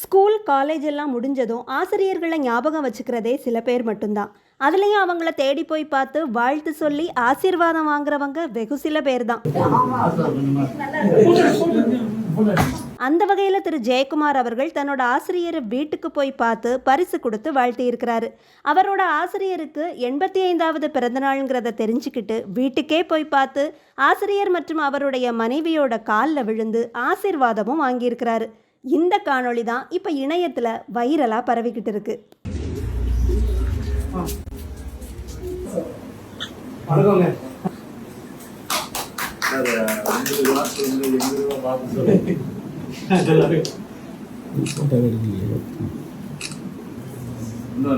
School college எல்லாம் முடிஞ்சதும் ஆசிரியர்களை ஞாபகம் வச்சுக்கிறதே சில பேர் மட்டும்தான். அதுலேயும் அவங்கள தேடி போய் பார்த்து வாழ்த்து சொல்லி ஆசீர்வாதம் வாங்குறவங்க வெகு சில பேர் தான். அந்த வகையில் திரு ஜெயக்குமார் அவர்கள் தன்னோட ஆசிரியரை வீட்டுக்கு போய் பார்த்து பரிசு கொடுத்து வாழ்த்தி இருக்கிறாரு. அவரோட ஆசிரியருக்கு 85வது பிறந்தநாளுங்கிறத தெரிஞ்சுக்கிட்டு வீட்டுக்கே போய் பார்த்து ஆசிரியர் மற்றும் அவருடைய மனைவியோட காலில் விழுந்து ஆசீர்வாதமும் வாங்கியிருக்கிறாரு. இந்த காணொளி தான் இப்போ இணையத்தில் வைரலாக பரவிக்கிட்டு இருக்கு.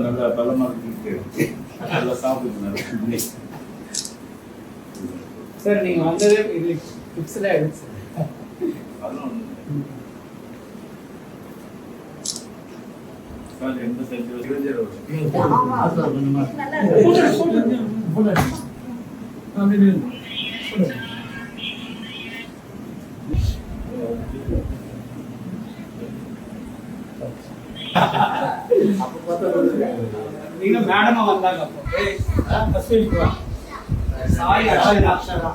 நல்லா பலமா நல்லா சாப்பிடுங்க சார். நீங்க வந்ததே இது டிப்ஸ்ல எடுத்து சார் எந்த செஞ்சு நீங்க மேடமா வந்தாங்க அப்போ சாரி அக்ஷரா